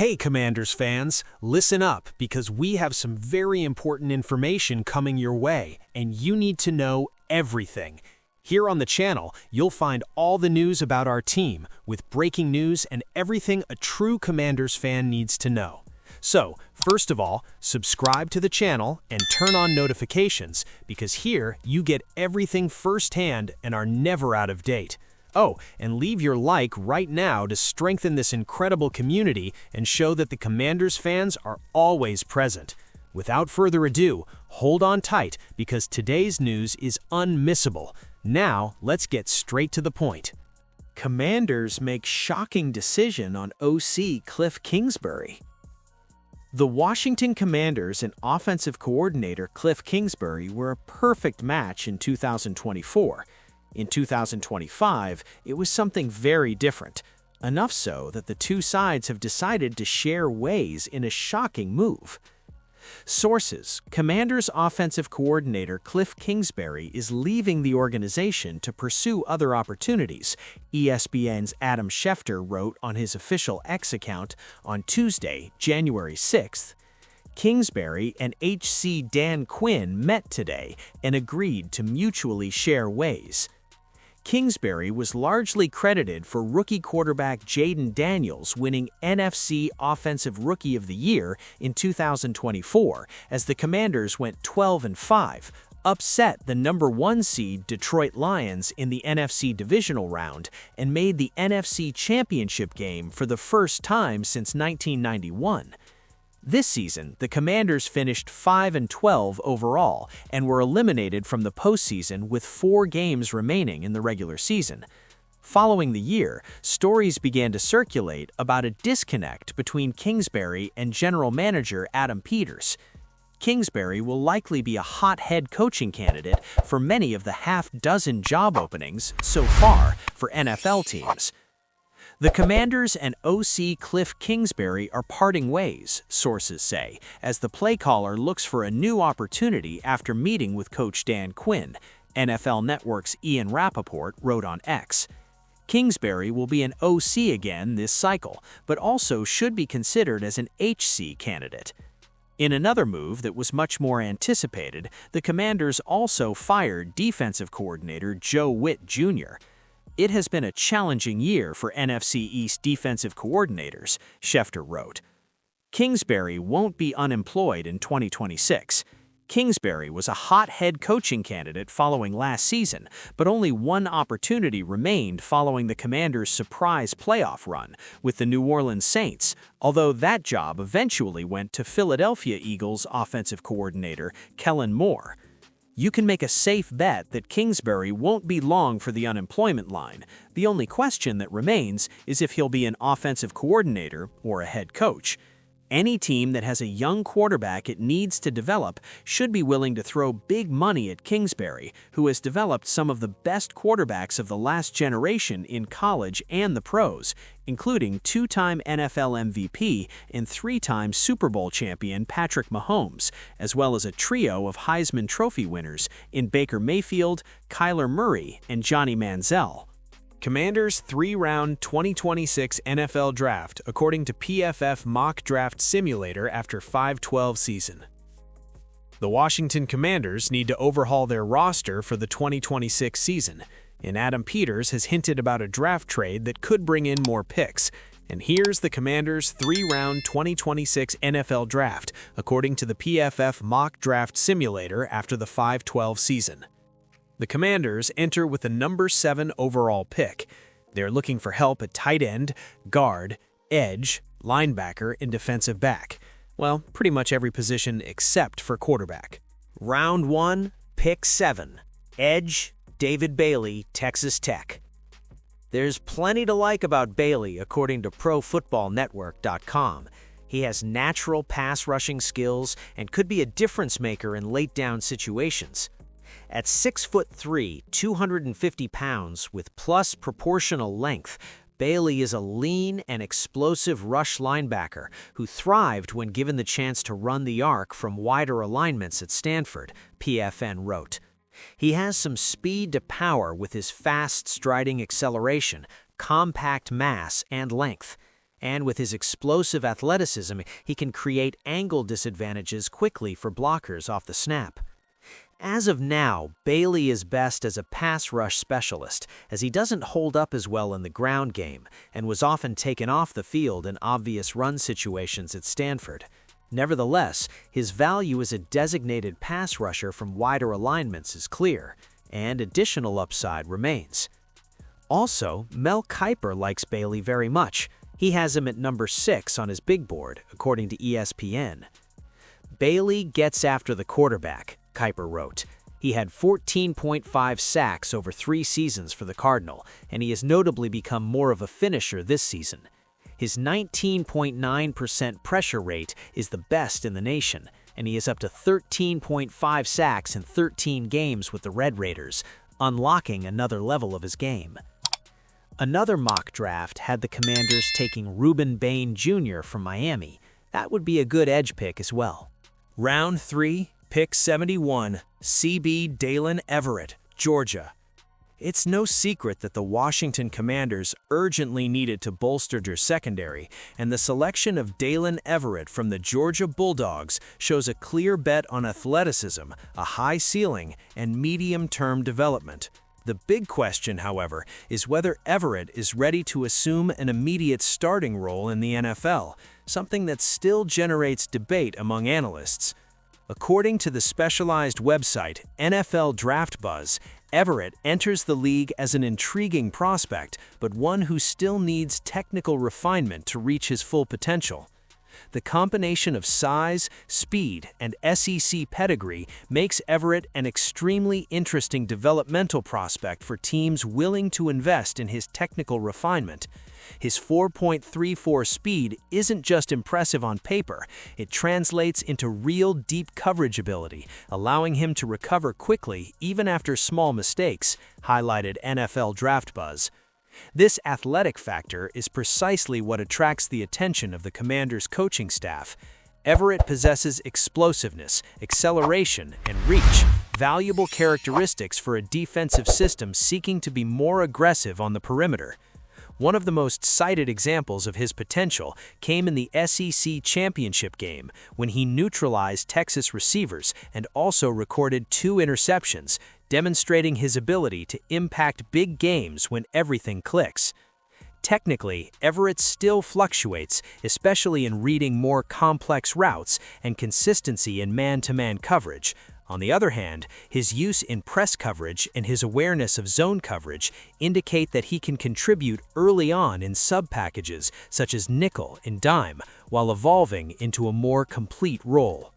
Hey Commanders fans, listen up because we have some very important information coming your way, and you need to know everything. Here on the channel, you'll find all the news about our team, with breaking news and everything a true Commanders fan needs to know. So, first of all, subscribe to the channel and turn on notifications, because here you get everything firsthand and are never out of date. Oh, and leave your like right now to strengthen this incredible community and show that the Commanders fans are always present. Without further ado, hold on tight because today's news is unmissable. Now, let's get straight to the point. Commanders make shocking decision on OC Cliff Kingsbury. The Washington Commanders and offensive coordinator Cliff Kingsbury were a perfect match in 2024. In 2025, it was something very different, enough so that the two sides have decided to share ways in a shocking move. Sources: Commanders offensive coordinator Cliff Kingsbury is leaving the organization to pursue other opportunities, ESPN's Adam Schefter wrote on his official X account on Tuesday, January 6th. Kingsbury and HC Dan Quinn met today and agreed to mutually share ways. Kingsbury was largely credited for rookie quarterback Jayden Daniels winning NFC Offensive Rookie of the Year in 2024 as the Commanders went 12-5, upset the number 1 seed Detroit Lions in the NFC divisional round, and made the NFC Championship game for the first time since 1991. This season, the Commanders finished 5-12 overall and were eliminated from the postseason with 4 games remaining in the regular season. Following the year, stories began to circulate about a disconnect between Kingsbury and general manager Adam Peters. Kingsbury will likely be a hot head coaching candidate for many of the half-dozen job openings so far for NFL teams. The Commanders and OC Cliff Kingsbury are parting ways, sources say, as the play caller looks for a new opportunity after meeting with coach Dan Quinn, NFL Network's Ian Rappaport wrote on X. Kingsbury will be an OC again this cycle, but also should be considered as an HC candidate. In another move that was much more anticipated, the Commanders also fired defensive coordinator Joe Witt Jr. It has been a challenging year for NFC East defensive coordinators, Schefter wrote. Kingsbury won't be unemployed in 2026. Kingsbury was a hot head coaching candidate following last season, but only one opportunity remained following the Commanders' surprise playoff run with the New Orleans Saints, although that job eventually went to Philadelphia Eagles offensive coordinator Kellen Moore. You can make a safe bet that Kingsbury won't be long for the unemployment line. The only question that remains is if he'll be an offensive coordinator or a head coach. Any team that has a young quarterback it needs to develop should be willing to throw big money at Kingsbury, who has developed some of the best quarterbacks of the last generation in college and the pros, including 2-time NFL MVP and 3-time Super Bowl champion Patrick Mahomes, as well as a trio of Heisman Trophy winners in Baker Mayfield, Kyler Murray, and Johnny Manziel. Commanders' 3-round 2026 NFL Draft according to PFF Mock Draft Simulator after 5-12 season. The Washington Commanders need to overhaul their roster for the 2026 season, and Adam Peters has hinted about a draft trade that could bring in more picks. And here's the Commanders' 3-round 2026 NFL Draft according to the PFF Mock Draft Simulator after the 5-12 season. The Commanders enter with the number 7 overall pick. They're looking for help at tight end, guard, edge, linebacker, and defensive back. Well, pretty much every position except for quarterback. Round 1, pick 7. Edge, David Bailey, Texas Tech. There's plenty to like about Bailey according to ProFootballNetwork.com. He has natural pass rushing skills and could be a difference maker in late down situations. At 6'3", 250 pounds with plus proportional length, Bailey is a lean and explosive rush linebacker who thrived when given the chance to run the arc from wider alignments at Stanford, PFN wrote. He has some speed to power with his fast striding acceleration, compact mass, and length. And with his explosive athleticism, he can create angle disadvantages quickly for blockers off the snap. As of now, Bailey is best as a pass rush specialist, as he doesn't hold up as well in the ground game and was often taken off the field in obvious run situations at Stanford. Nevertheless, his value as a designated pass rusher from wider alignments is clear, and additional upside remains. Also, Mel Kiper likes Bailey very much. He has him at number 6 on his big board, according to ESPN. Bailey gets after the quarterback, Kiper wrote. He had 14.5 sacks over 3 seasons for the Cardinal, and he has notably become more of a finisher this season. His 19.9% pressure rate is the best in the nation, and he is up to 13.5 sacks in 13 games with the Red Raiders, unlocking another level of his game. Another mock draft had the Commanders taking Reuben Bain Jr. from Miami. That would be a good edge pick as well. Round 3, pick 71, CB Dalon Everett, Georgia. It's no secret that the Washington Commanders urgently needed to bolster their secondary, and the selection of Dalon Everett from the Georgia Bulldogs shows a clear bet on athleticism, a high ceiling, and medium-term development. The big question, however, is whether Everett is ready to assume an immediate starting role in the NFL, something that still generates debate among analysts. According to the specialized website NFL Draft Buzz, Everett enters the league as an intriguing prospect, but one who still needs technical refinement to reach his full potential. The combination of size, speed, and SEC pedigree makes Everett an extremely interesting developmental prospect for teams willing to invest in his technical refinement. His 4.34 speed isn't just impressive on paper, it translates into real deep coverage ability, allowing him to recover quickly even after small mistakes, highlighted NFL Draft Buzz. This athletic factor is precisely what attracts the attention of the Commanders' coaching staff. Everett possesses explosiveness, acceleration, and reach, valuable characteristics for a defensive system seeking to be more aggressive on the perimeter. One of the most cited examples of his potential came in the SEC championship game when he neutralized Texas receivers and also recorded 2 interceptions, demonstrating his ability to impact big games when everything clicks. Technically, Everett still fluctuates, especially in reading more complex routes and consistency in man-to-man coverage. On the other hand, his use in press coverage and his awareness of zone coverage indicate that he can contribute early on in sub-packages such as nickel and dime, while evolving into a more complete role.